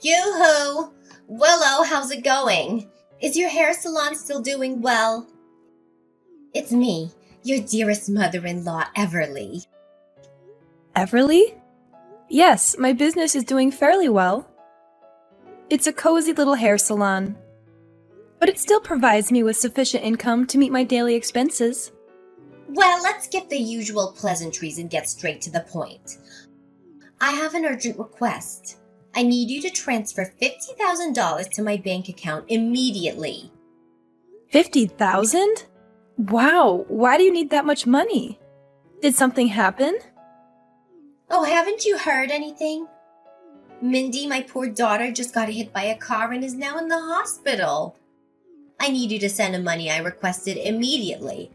Yoo-hoo! Willow, how's it going? Is your hair salon still doing well? It's me, your dearest mother-in-law, Everly. Everly? Yes, my business is doing fairly well. It's a cozy little hair salon, but it still provides me with sufficient income to meet my daily expenses. Well, let's skip the usual pleasantries and get straight to the point. I have an urgent request. I need you to transfer $50,000 to my bank account immediately. 50,000? Wow, why do you need that much money? Did something happen? Oh, haven't you heard anything? Mindy, my poor daughter, just got hit by a car and is now in the hospital. I need you to send the money I requested immediately.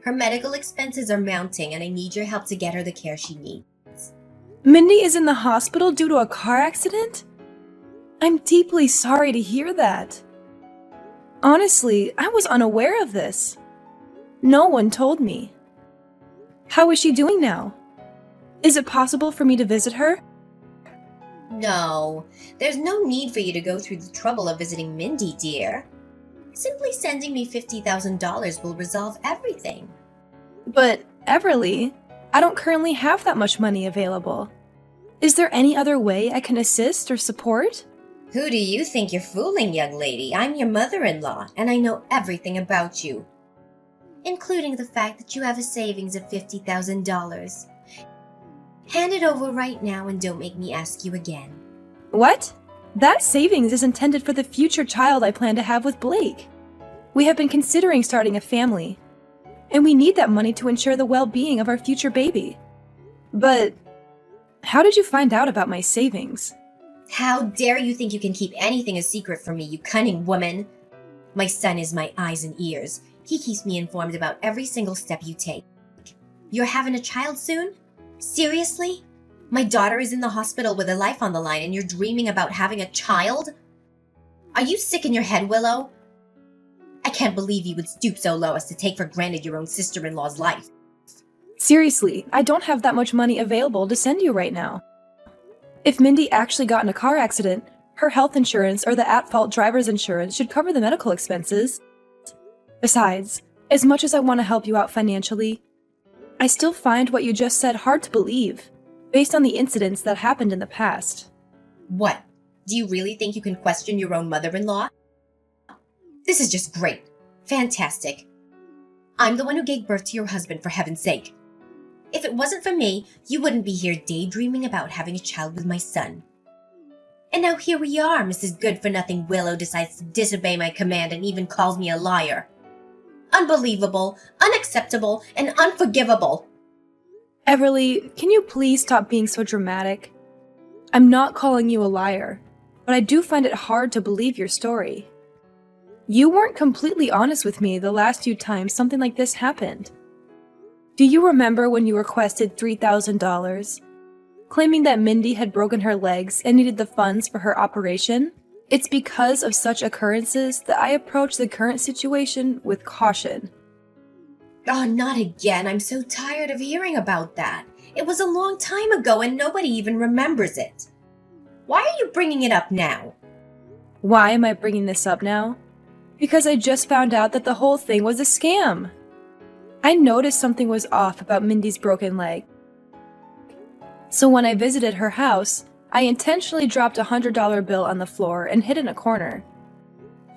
Her medical expenses are mounting and I need your help to get her the care she needs. Mindy is in the hospital due to a car accident? I'm deeply sorry to hear that. Honestly, I was unaware of this. No one told me. How is she doing now? Is it possible for me to visit her? No, there's no need for you to go through the trouble of visiting Mindy, dear. Simply sending me $50,000 will resolve everything. But, Everly, I don't currently have that much money available. Is there any other way I can assist or support? Who do you think you're fooling, young lady? I'm your mother-in-law, and I know everything about you, including the fact that you have a savings of $50,000. Hand it over right now and don't make me ask you again. What? That savings is intended for the future child I plan to have with Blake. We have been considering starting a family, and we need that money to ensure the well-being of our future baby. But how did you find out about my savings? How dare you think you can keep anything a secret from me, you cunning woman? My son is my eyes and ears. He keeps me informed about every single step you take. You're having a child soon? Seriously? My daughter is in the hospital with her life on the line and you're dreaming about having a child? Are you sick in your head, Willow? I can't believe you would stoop so low as to take for granted your own sister-in-law's life. Seriously, I don't have that much money available to send you right now. If Mindy actually got in a car accident, her health insurance or the at-fault driver's insurance should cover the medical expenses. Besides, as much as I want to help you out financially, I still find what you just said hard to believe, based on the incidents that happened in the past. What? Do you really think you can question your own mother-in-law? This is just great. Fantastic. I'm the one who gave birth to your husband, for heaven's sake. If it wasn't for me, you wouldn't be here daydreaming about having a child with my son. And now here we are, Mrs. Good-for-Nothing Willow decides to disobey my command and even calls me a liar. Unbelievable, unacceptable, and unforgivable. Everly, can you please stop being so dramatic? I'm not calling you a liar, but I do find it hard to believe your story. You weren't completely honest with me the last few times something like this happened. Do you remember when you requested $3,000, claiming that Mindy had broken her legs and needed the funds for her operation? It's because of such occurrences that I approach the current situation with caution. Oh, not again. I'm so tired of hearing about that. It was a long time ago and nobody even remembers it. Why are you bringing it up now? Why am I bringing this up now? Because I just found out that the whole thing was a scam. I noticed something was off about Mindy's broken leg. So when I visited her house, I intentionally dropped a $100 bill on the floor and hid in a corner.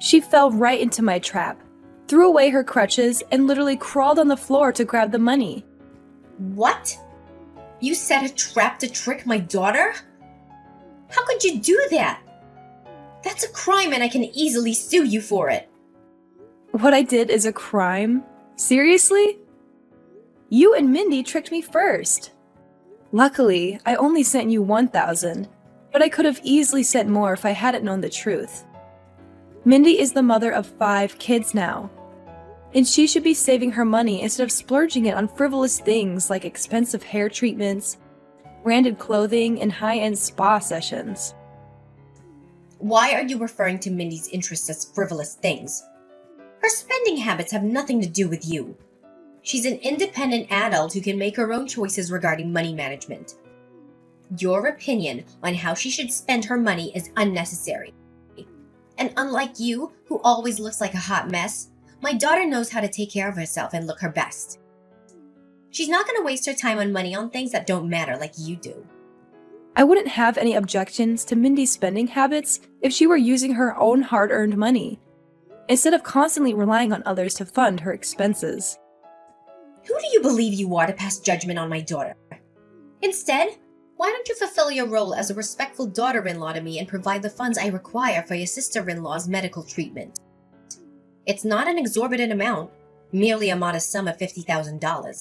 She fell right into my trap, threw away her crutches, and literally crawled on the floor to grab the money. What? You set a trap to trick my daughter? How could you do that? That's a crime and I can easily sue you for it. What I did is a crime? Seriously? You and Mindy tricked me first. Luckily, I only sent you $1,000, but I could have easily sent more if I hadn't known the truth. Mindy is the mother of 5 kids now, and she should be saving her money instead of splurging it on frivolous things like expensive hair treatments, branded clothing, and high-end spa sessions. Why are you referring to Mindy's interests as frivolous things? Her spending habits have nothing to do with you. She's an independent adult who can make her own choices regarding money management. Your opinion on how she should spend her money is unnecessary. And unlike you, who always looks like a hot mess, my daughter knows how to take care of herself and look her best. She's not going to waste her time on money on things that don't matter like you do. I wouldn't have any objections to Mindy's spending habits if she were using her own hard-earned money, instead of constantly relying on others to fund her expenses. Who do you believe you are to pass judgment on my daughter? Instead, why don't you fulfill your role as a respectful daughter-in-law to me and provide the funds I require for your sister-in-law's medical treatment? It's not an exorbitant amount, merely a modest sum of $50,000.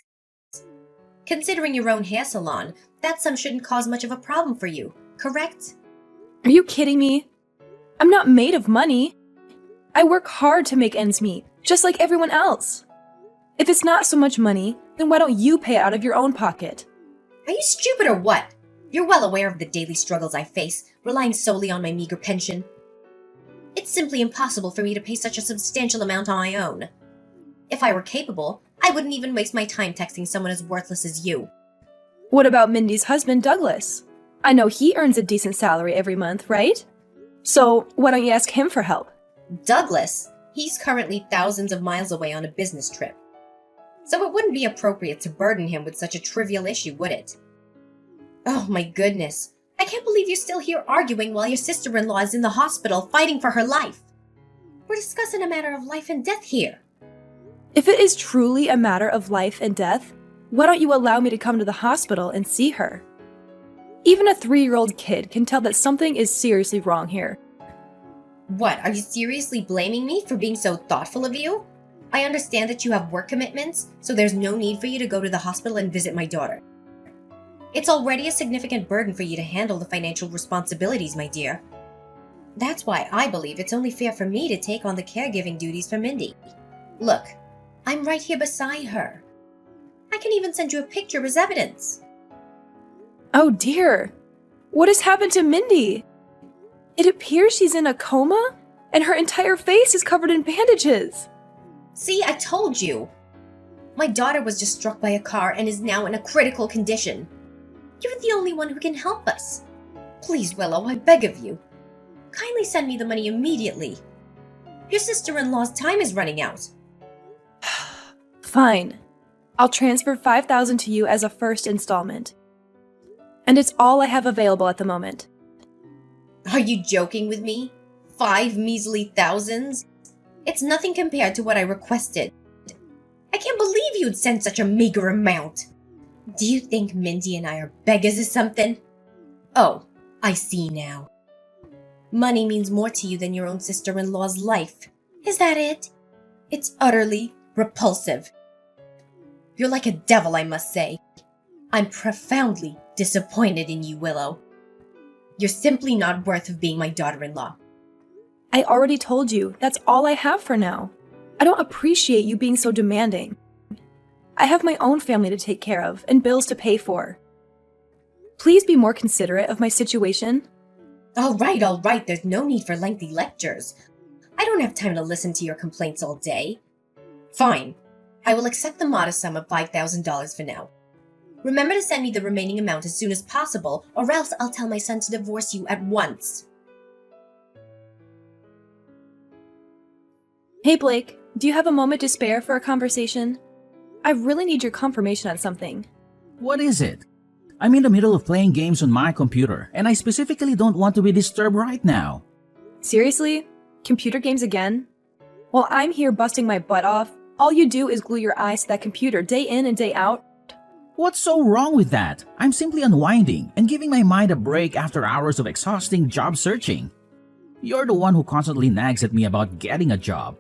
Considering your own hair salon, that sum shouldn't cause much of a problem for you, correct? Are you kidding me? I'm not made of money. I work hard to make ends meet, just like everyone else. If it's not so much money, then why don't you pay it out of your own pocket? Are you stupid or what? You're well aware of the daily struggles I face, relying solely on my meager pension. It's simply impossible for me to pay such a substantial amount on my own. If I were capable, I wouldn't even waste my time texting someone as worthless as you. What about Mindy's husband, Douglas? I know he earns a decent salary every month, right? So why don't you ask him for help? Douglas? He's currently thousands of miles away on a business trip. So it wouldn't be appropriate to burden him with such a trivial issue, would it? Oh my goodness. I can't believe you're still here arguing while your sister-in-law is in the hospital fighting for her life. We're discussing a matter of life and death here. If it is truly a matter of life and death, why don't you allow me to come to the hospital and see her? Even a 3-year-old kid can tell that something is seriously wrong here. What, are you seriously blaming me for being so thoughtful of you? I understand that you have work commitments, so there's no need for you to go to the hospital and visit my daughter. It's already a significant burden for you to handle the financial responsibilities, my dear. That's why I believe it's only fair for me to take on the caregiving duties for Mindy. Look, I'm right here beside her. I can even send you a picture as evidence. Oh dear, what has happened to Mindy? It appears she's in a coma, and her entire face is covered in bandages. See, I told you. My daughter was just struck by a car and is now in a critical condition. You're the only one who can help us. Please, Willow, I beg of you. Kindly send me the money immediately. Your sister-in-law's time is running out. Fine. I'll transfer $5,000 to you as a first installment. And it's all I have available at the moment. Are you joking with me? 5 measly thousands? It's nothing compared to what I requested. I can't believe you'd send such a meager amount. Do you think Mindy and I are beggars or something? Oh, I see now. Money means more to you than your own sister-in-law's life. Is that it? It's utterly repulsive. You're like a devil, I must say. I'm profoundly disappointed in you, Willow. You're simply not worth of being my daughter-in-law. I already told you, that's all I have for now. I don't appreciate you being so demanding. I have my own family to take care of and bills to pay for. Please be more considerate of my situation. All right, there's no need for lengthy lectures. I don't have time to listen to your complaints all day. Fine, I will accept the modest sum of $5,000 for now. Remember to send me the remaining amount as soon as possible, or else I'll tell my son to divorce you at once. Hey Blake, do you have a moment to spare for a conversation? I really need your confirmation on something. What is it? I'm in the middle of playing games on my computer, and I specifically don't want to be disturbed right now. Seriously? Computer games again? While I'm here busting my butt off, all you do is glue your eyes to that computer day in and day out. What's so wrong with that? I'm simply unwinding and giving my mind a break after hours of exhausting job searching. You're the one who constantly nags at me about getting a job.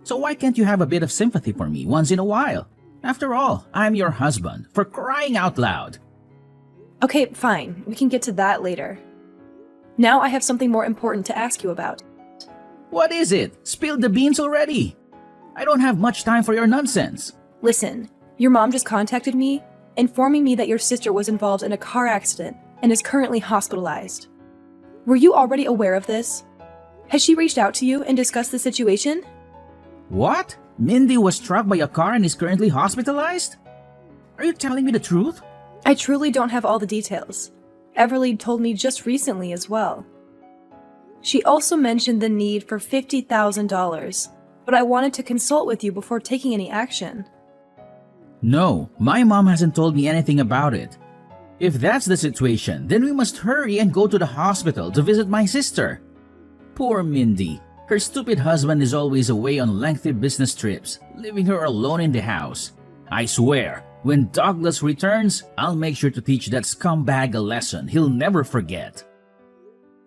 So why can't you have a bit of sympathy for me once in a while? After all, I'm your husband, for crying out loud. Okay, fine. We can get to that later. Now I have something more important to ask you about. What is it? Spill the beans already. I don't have much time for your nonsense. Listen, your mom just contacted me, informing me that your sister was involved in a car accident and is currently hospitalized. Were you already aware of this? Has she reached out to you and discussed the situation? What? Mindy was struck by a car and is currently hospitalized? Are you telling me the truth? I truly don't have all the details. Everly told me just recently as well. She also mentioned the need for $50,000, but I wanted to consult with you before taking any action. No, my mom hasn't told me anything about it. If that's the situation, then we must hurry and go to the hospital to visit my sister. Poor Mindy. Her stupid husband is always away on lengthy business trips, leaving her alone in the house. I swear, when Douglas returns, I'll make sure to teach that scumbag a lesson he'll never forget.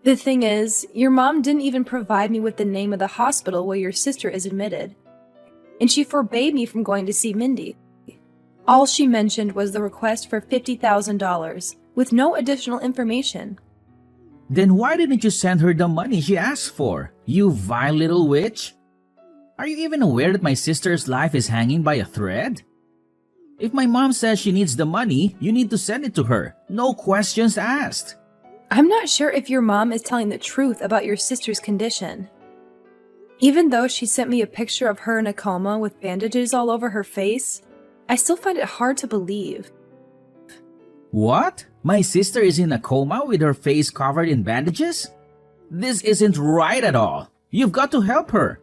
The thing is, your mom didn't even provide me with the name of the hospital where your sister is admitted, and she forbade me from going to see Mindy. All she mentioned was the request for $50,000, with no additional information. Then why didn't you send her the money she asked for, you vile little witch? Are you even aware that my sister's life is hanging by a thread? If my mom says she needs the money, you need to send it to her. No questions asked. I'm not sure if your mom is telling the truth about your sister's condition. Even though she sent me a picture of her in a coma with bandages all over her face, I still find it hard to believe. What? My sister is in a coma with her face covered in bandages? This isn't right at all. You've got to help her.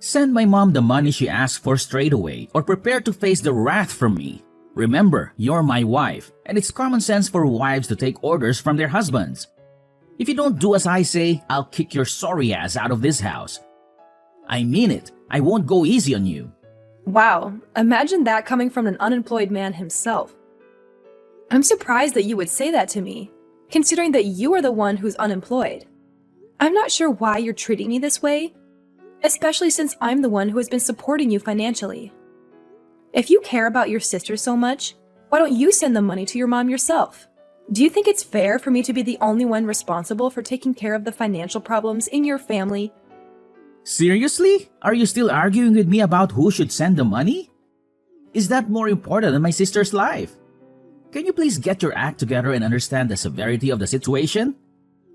Send my mom the money she asked for straight away, or prepare to face the wrath from me. Remember, you're my wife, and it's common sense for wives to take orders from their husbands. If you don't do as I say, I'll kick your sorry ass out of this house. I mean it. I won't go easy on you. Wow, imagine that coming from an unemployed man himself. I'm surprised that you would say that to me, considering that you are the one who's unemployed. I'm not sure why you're treating me this way, especially since I'm the one who has been supporting you financially. If you care about your sister so much, why don't you send the money to your mom yourself? Do you think it's fair for me to be the only one responsible for taking care of the financial problems in your family? Seriously? Are you still arguing with me about who should send the money? Is that more important than my sister's life? Can you please get your act together and understand the severity of the situation?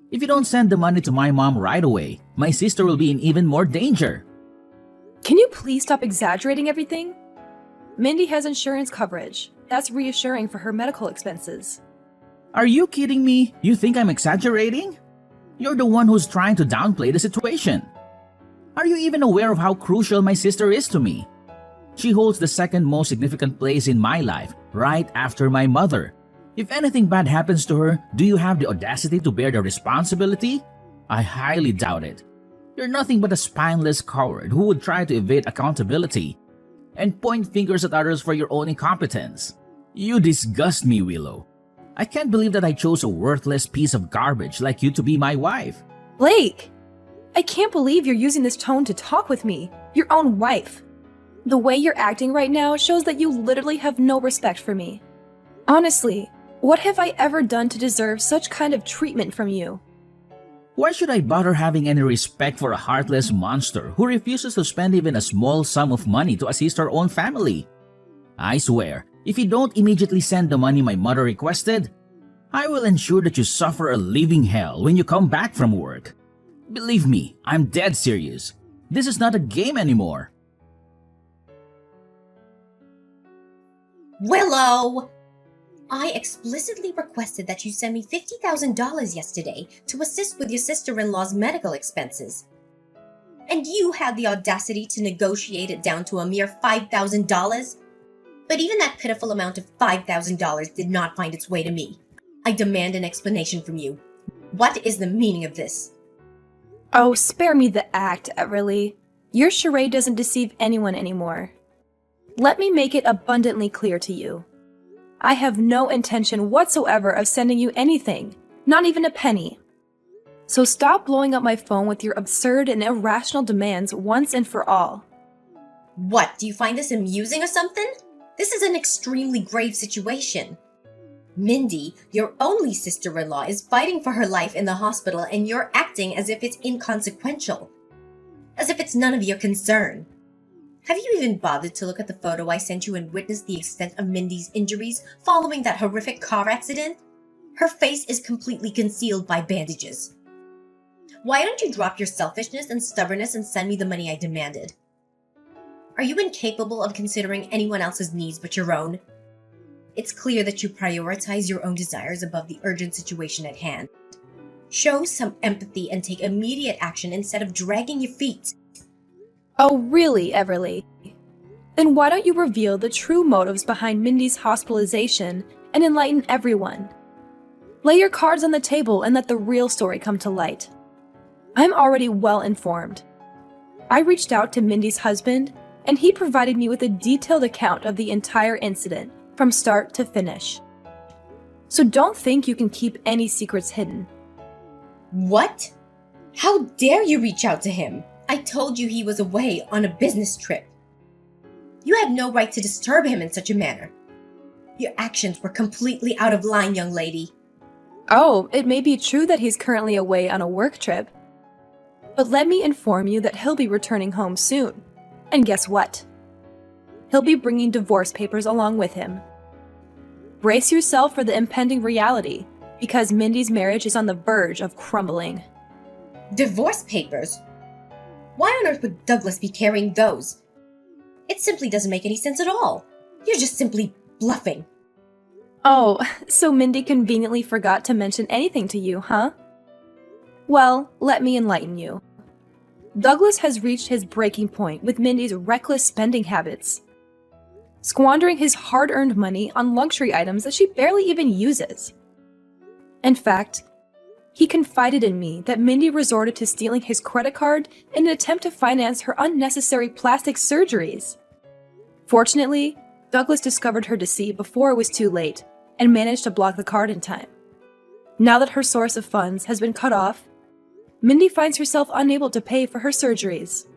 If you don't send the money to my mom right away, my sister will be in even more danger. Can you please stop exaggerating everything? Mindy has insurance coverage. That's reassuring for her medical expenses. Are you kidding me? You think I'm exaggerating? You're the one who's trying to downplay the situation. Are you even aware of how crucial my sister is to me? She holds the second most significant place in my life, right after my mother. If anything bad happens to her, do you have the audacity to bear the responsibility? I highly doubt it. You're nothing but a spineless coward who would try to evade accountability and point fingers at others for your own incompetence. You disgust me, Willow. I can't believe that I chose a worthless piece of garbage like you to be my wife. Blake! I can't believe you're using this tone to talk with me, your own wife. The way you're acting right now shows that you literally have no respect for me. Honestly, what have I ever done to deserve such kind of treatment from you? Why should I bother having any respect for a heartless monster who refuses to spend even a small sum of money to assist her own family? I swear, if you don't immediately send the money my mother requested, I will ensure that you suffer a living hell when you come back from work. Believe me, I'm dead serious. This is not a game anymore. Willow! I explicitly requested that you send me $50,000 yesterday to assist with your sister-in-law's medical expenses. And you had the audacity to negotiate it down to a mere $5,000? But even that pitiful amount of $5,000 did not find its way to me. I demand an explanation from you. What is the meaning of this? Oh, spare me the act, Everly. Your charade doesn't deceive anyone anymore. Let me make it abundantly clear to you. I have no intention whatsoever of sending you anything, not even a penny. So stop blowing up my phone with your absurd and irrational demands once and for all. What, do you find this amusing or something? This is an extremely grave situation. Mindy, your only sister-in-law, is fighting for her life in the hospital and you're acting as if it's inconsequential. As if it's none of your concern. Have you even bothered to look at the photo I sent you and witness the extent of Mindy's injuries following that horrific car accident? Her face is completely concealed by bandages. Why don't you drop your selfishness and stubbornness and send me the money I demanded? Are you incapable of considering anyone else's needs but your own? It's clear that you prioritize your own desires above the urgent situation at hand. Show some empathy and take immediate action instead of dragging your feet. Oh, really, Everly? Then why don't you reveal the true motives behind Mindy's hospitalization and enlighten everyone? Lay your cards on the table and let the real story come to light. I'm already well informed. I reached out to Mindy's husband, and he provided me with a detailed account of the entire incident, from start to finish. So don't think you can keep any secrets hidden. What? How dare you reach out to him? I told you he was away on a business trip. You had no right to disturb him in such a manner. Your actions were completely out of line, young lady. Oh, it may be true that he's currently away on a work trip. But let me inform you that he'll be returning home soon. And guess what? He'll be bringing divorce papers along with him. Brace yourself for the impending reality, because Mindy's marriage is on the verge of crumbling. Divorce papers? Why on earth would Douglas be carrying those? It simply doesn't make any sense at all. You're just simply bluffing. Oh, so Mindy conveniently forgot to mention anything to you, huh? Well, let me enlighten you. Douglas has reached his breaking point with Mindy's reckless spending habits, squandering his hard-earned money on luxury items that she barely even uses. In fact, he confided in me that Mindy resorted to stealing his credit card in an attempt to finance her unnecessary plastic surgeries. Fortunately, Douglas discovered her deceit before it was too late and managed to block the card in time. Now that her source of funds has been cut off, Mindy finds herself unable to pay for her surgeries.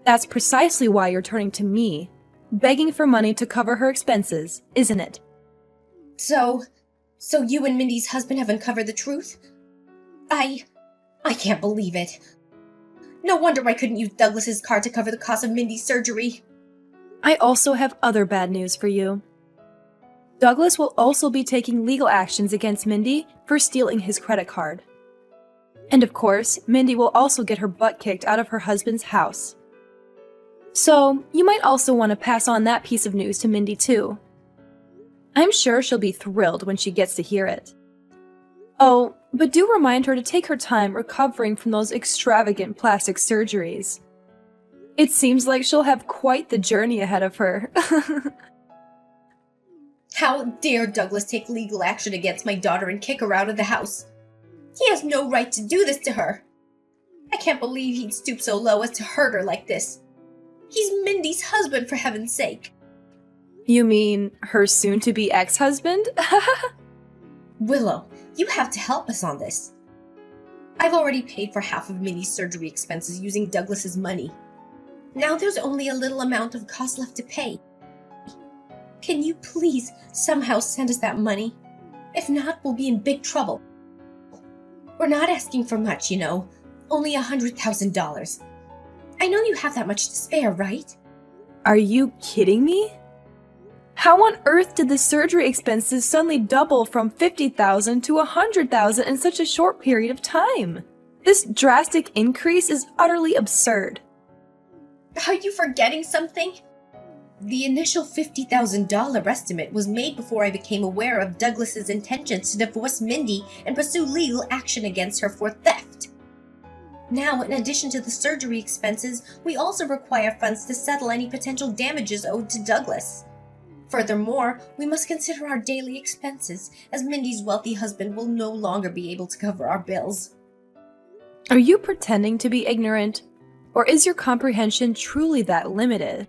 That's precisely why you're turning to me, begging for money to cover her expenses, isn't it? So you and Mindy's husband have uncovered the truth? I can't believe it. No wonder I couldn't use Douglas's card to cover the cost of Mindy's surgery. I also have other bad news for you. Douglas will also be taking legal actions against Mindy for stealing his credit card. And of course, Mindy will also get her butt kicked out of her husband's house. So, you might also want to pass on that piece of news to Mindy too. I'm sure she'll be thrilled when she gets to hear it. Oh, but do remind her to take her time recovering from those extravagant plastic surgeries. It seems like she'll have quite the journey ahead of her. How dare Douglas take legal action against my daughter and kick her out of the house? He has no right to do this to her. I can't believe he'd stoop so low as to hurt her like this. He's Mindy's husband, for heaven's sake. You mean her soon-to-be ex-husband? Willow, you have to help us on this. I've already paid for half of Mindy's surgery expenses using Douglas's money. Now there's only a little amount of cost left to pay. Can you please somehow send us that money? If not, we'll be in big trouble. We're not asking for much, you know. Only $100,000. I know you have that much to spare, right? Are you kidding me? How on earth did the surgery expenses suddenly double from $50,000 to $100,000 in such a short period of time? This drastic increase is utterly absurd. Are you forgetting something? The initial $50,000 estimate was made before I became aware of Douglas's intentions to divorce Mindy and pursue legal action against her for theft. Now, in addition to the surgery expenses, we also require funds to settle any potential damages owed to Douglas. Furthermore, we must consider our daily expenses, as Mindy's wealthy husband will no longer be able to cover our bills. Are you pretending to be ignorant? Or is your comprehension truly that limited?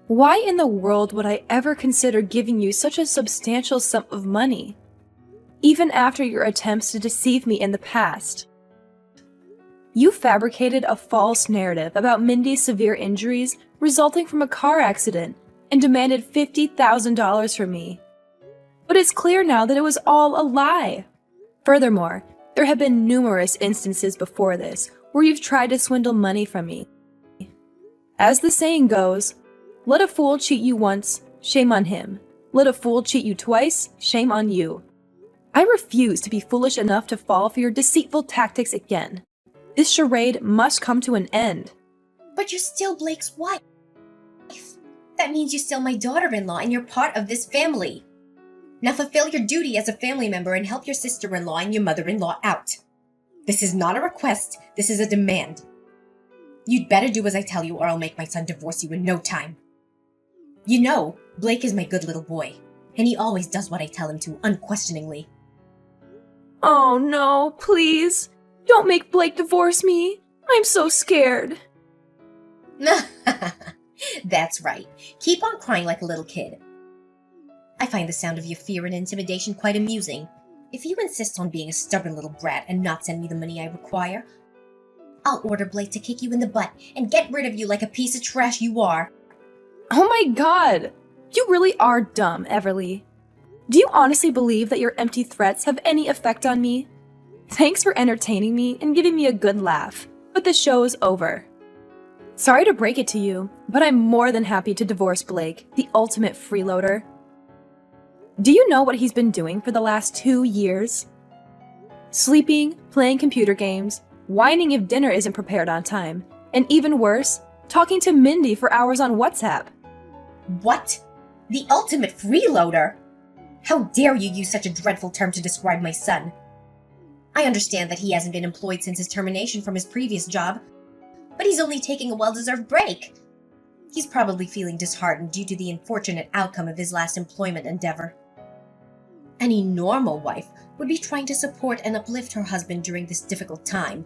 Why in the world would I ever consider giving you such a substantial sum of money, even after your attempts to deceive me in the past? You fabricated a false narrative about Mindy's severe injuries resulting from a car accident and demanded $50,000 from me. But it's clear now that it was all a lie. Furthermore, there have been numerous instances before this where you've tried to swindle money from me. As the saying goes, let a fool cheat you once, shame on him. Let a fool cheat you twice, shame on you. I refuse to be foolish enough to fall for your deceitful tactics again. This charade must come to an end. But you're still Blake's wife. That means you're still my daughter-in-law and you're part of this family. Now fulfill your duty as a family member and help your sister-in-law and your mother-in-law out. This is not a request, this is a demand. You'd better do as I tell you or I'll make my son divorce you in no time. You know, Blake is my good little boy, and he always does what I tell him to, unquestioningly. Oh no, please. Don't make Blake divorce me. I'm so scared. That's right. Keep on crying like a little kid. I find the sound of your fear and intimidation quite amusing. If you insist on being a stubborn little brat and not send me the money I require, I'll order Blake to kick you in the butt and get rid of you like a piece of trash you are. Oh my god! You really are dumb, Everly. Do you honestly believe that your empty threats have any effect on me? Thanks for entertaining me and giving me a good laugh, but the show is over. Sorry to break it to you, but I'm more than happy to divorce Blake, the ultimate freeloader. Do you know what he's been doing for the last 2 years? Sleeping, playing computer games, whining if dinner isn't prepared on time, and even worse, talking to Mindy for hours on WhatsApp. What? The ultimate freeloader? How dare you use such a dreadful term to describe my son? I understand that he hasn't been employed since his termination from his previous job, but he's only taking a well-deserved break. He's probably feeling disheartened due to the unfortunate outcome of his last employment endeavor. Any normal wife would be trying to support and uplift her husband during this difficult time.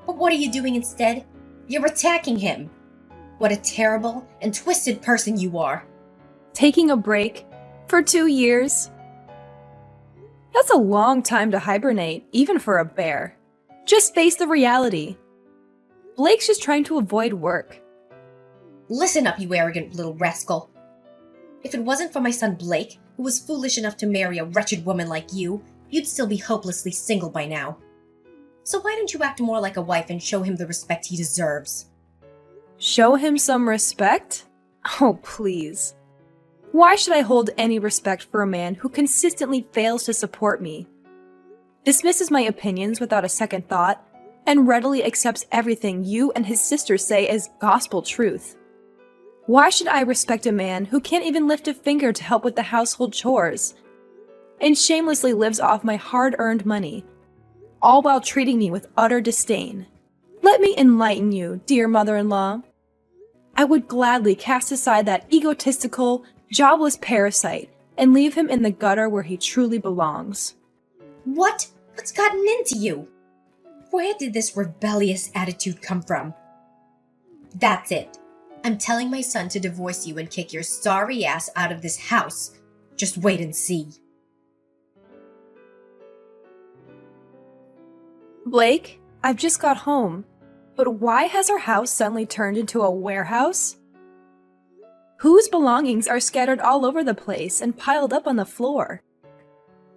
But what are you doing instead? You're attacking him. What a terrible and twisted person you are. Taking a break? For 2 years? That's a long time to hibernate, even for a bear. Just face the reality. Blake's just trying to avoid work. Listen up, you arrogant little rascal. If it wasn't for my son Blake, who was foolish enough to marry a wretched woman like you, you'd still be hopelessly single by now. So why don't you act more like a wife and show him the respect he deserves? Show him some respect? Oh, please. Why should I hold any respect for a man who consistently fails to support me, dismisses my opinions without a second thought, and readily accepts everything you and his sister say as gospel truth? Why should I respect a man who can't even lift a finger to help with the household chores, and shamelessly lives off my hard-earned money, all while treating me with utter disdain? Let me enlighten you, dear mother-in-law. I would gladly cast aside that egotistical, jobless parasite and leave him in the gutter where he truly belongs. What? What's gotten into you? Where did this rebellious attitude come from? That's it. I'm telling my son to divorce you and kick your sorry ass out of this house. Just wait and see. Blake, I've just got home. But why has our house suddenly turned into a warehouse? Whose belongings are scattered all over the place and piled up on the floor?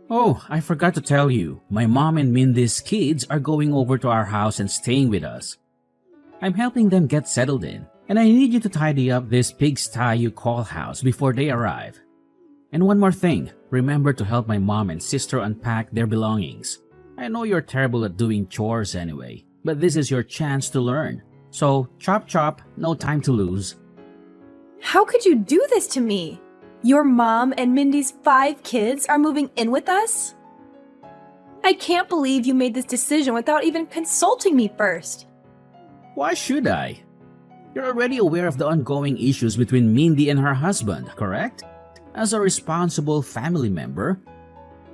Oh, I forgot to tell you, my mom and Mindy's kids are going over to our house and staying with us. I'm helping them get settled in, and I need you to tidy up this pigsty you call house before they arrive. And one more thing, remember to help my mom and sister unpack their belongings. I know you're terrible at doing chores anyway, but this is your chance to learn. So, chop chop, no time to lose. How could you do this to me? Your mom and Mindy's 5 kids are moving in with us? I can't believe you made this decision without even consulting me first. Why should I? You're already aware of the ongoing issues between Mindy and her husband, correct? As a responsible family member,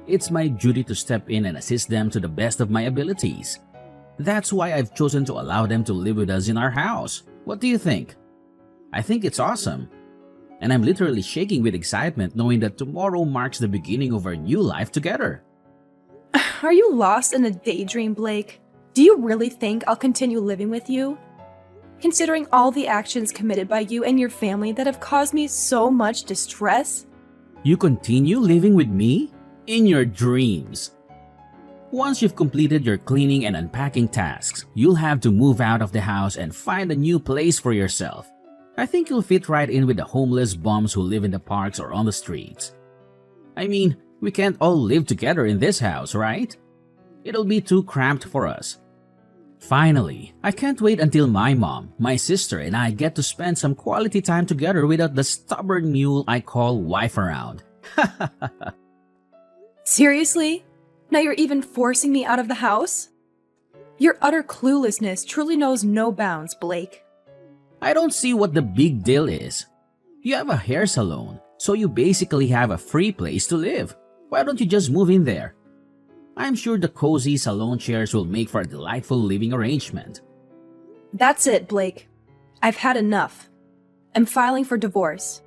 it's my duty to step in and assist them to the best of my abilities. That's why I've chosen to allow them to live with us in our house. What do you think? I think it's awesome. And I'm literally shaking with excitement knowing that tomorrow marks the beginning of our new life together. Are you lost in a daydream, Blake? Do you really think I'll continue living with you? Considering all the actions committed by you and your family that have caused me so much distress? You continue living with me? In your dreams. Once you've completed your cleaning and unpacking tasks, you'll have to move out of the house and find a new place for yourself. I think you'll fit right in with the homeless bums who live in the parks or on the streets. I mean, we can't all live together in this house, right? It'll be too cramped for us. Finally, I can't wait until my mom, my sister, and I get to spend some quality time together without the stubborn mule I call wife around. Seriously? Now you're even forcing me out of the house? Your utter cluelessness truly knows no bounds, Blake. I don't see what the big deal is. You have a hair salon, so you basically have a free place to live. Why don't you just move in there? I'm sure the cozy salon chairs will make for a delightful living arrangement. That's it, Blake. I've had enough. I'm filing for divorce.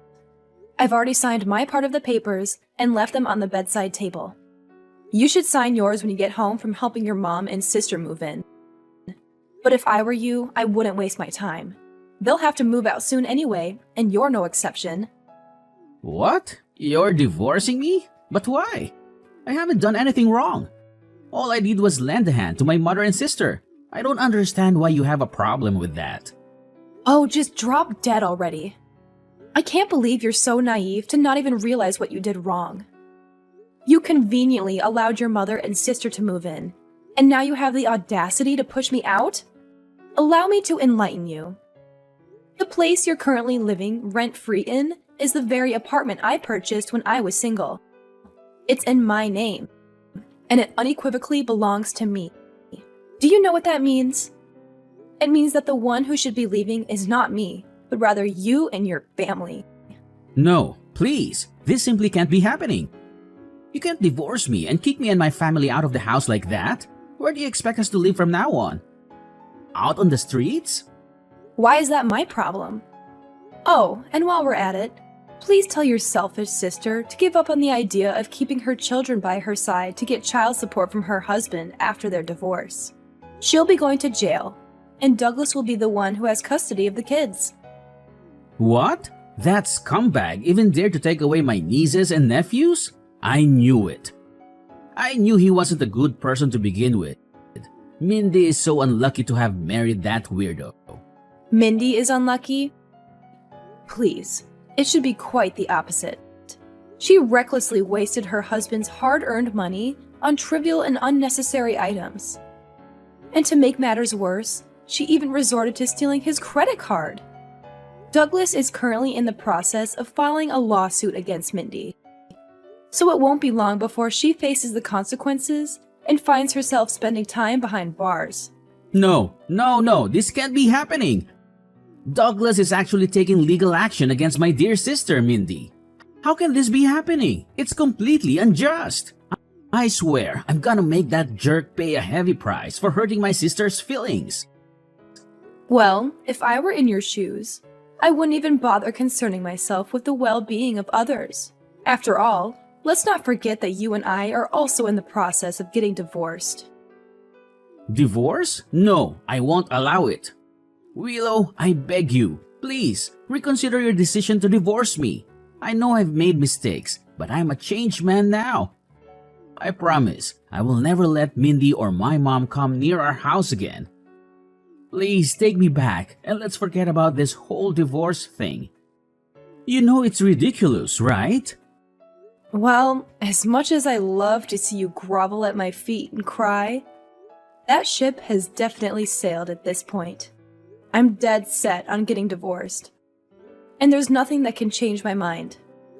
I've already signed my part of the papers and left them on the bedside table. You should sign yours when you get home from helping your mom and sister move in. But if I were you, I wouldn't waste my time. They'll have to move out soon anyway, and you're no exception. What? You're divorcing me? But why? I haven't done anything wrong. All I did was lend a hand to my mother and sister. I don't understand why you have a problem with that. Oh, just drop dead already. I can't believe you're so naive to not even realize what you did wrong. You conveniently allowed your mother and sister to move in, and now you have the audacity to push me out? Allow me to enlighten you. The place you're currently living rent-free in is the very apartment I purchased when I was single. It's in my name, and it unequivocally belongs to me. Do you know what that means? It means that the one who should be leaving is not me, but rather you and your family. No, please. This simply can't be happening. You can't divorce me and kick me and my family out of the house like that. Where do you expect us to live from now on? Out on the streets? Why is that my problem? Oh, and while we're at it, please tell your selfish sister to give up on the idea of keeping her children by her side to get child support from her husband after their divorce. She'll be going to jail, and Douglas will be the one who has custody of the kids. What? That scumbag even dared to take away my nieces and nephews? I knew it. I knew he wasn't a good person to begin with. Mindy is so unlucky to have married that weirdo. Mindy is unlucky? Please, it should be quite the opposite. She recklessly wasted her husband's hard-earned money on trivial and unnecessary items. And to make matters worse, she even resorted to stealing his credit card. Douglas is currently in the process of filing a lawsuit against Mindy. So it won't be long before she faces the consequences and finds herself spending time behind bars. No, this can't be happening. Douglas is actually taking legal action against my dear sister, Mindy. How can this be happening? It's completely unjust. I swear, I'm gonna make that jerk pay a heavy price for hurting my sister's feelings. Well, if I were in your shoes, I wouldn't even bother concerning myself with the well-being of others. After all, let's not forget that you and I are also in the process of getting divorced. Divorce? No, I won't allow it. Willow, I beg you, please, reconsider your decision to divorce me. I know I've made mistakes, but I'm a changed man now. I promise, I will never let Mindy or my mom come near our house again. Please take me back and let's forget about this whole divorce thing. You know it's ridiculous, right? Well, as much as I love to see you grovel at my feet and cry, that ship has definitely sailed at this point. I'm dead set on getting divorced. And there's nothing that can change my mind.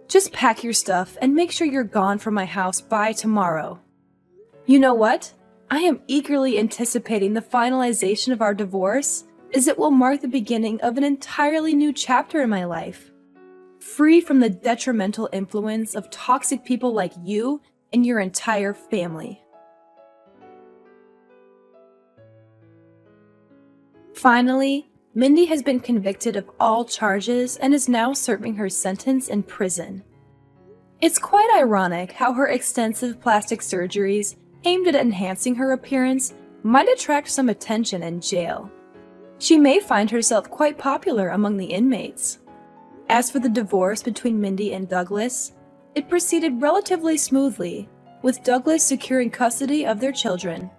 Just pack your stuff and make sure you're gone from my house by tomorrow. You know what? I am eagerly anticipating the finalization of our divorce, as it will mark the beginning of an entirely new chapter in my life. Free from the detrimental influence of toxic people like you and your entire family. Finally, Mindy has been convicted of all charges and is now serving her sentence in prison. It's quite ironic how her extensive plastic surgeries aimed at enhancing her appearance might attract some attention in jail. She may find herself quite popular among the inmates. As for the divorce between Mindy and Douglas, it proceeded relatively smoothly, with Douglas securing custody of their children.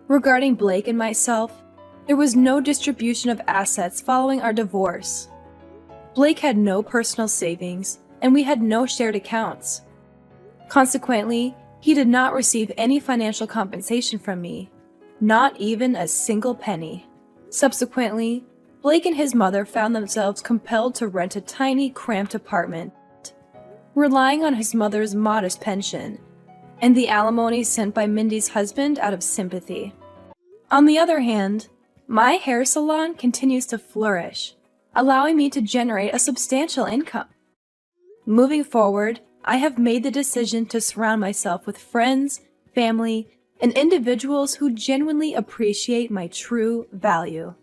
Regarding Blake and myself, there was no distribution of assets following our divorce. Blake had no personal savings, and we had no shared accounts. Consequently, he did not receive any financial compensation from me, Not even a single penny. Subsequently, Blake and his mother found themselves compelled to rent a tiny, cramped apartment, relying on his mother's modest pension and the alimony sent by Mindy's husband out of sympathy. On the other hand, my hair salon continues to flourish, allowing me to generate a substantial income. Moving forward, I have made the decision to surround myself with friends, family, and individuals who genuinely appreciate my true value.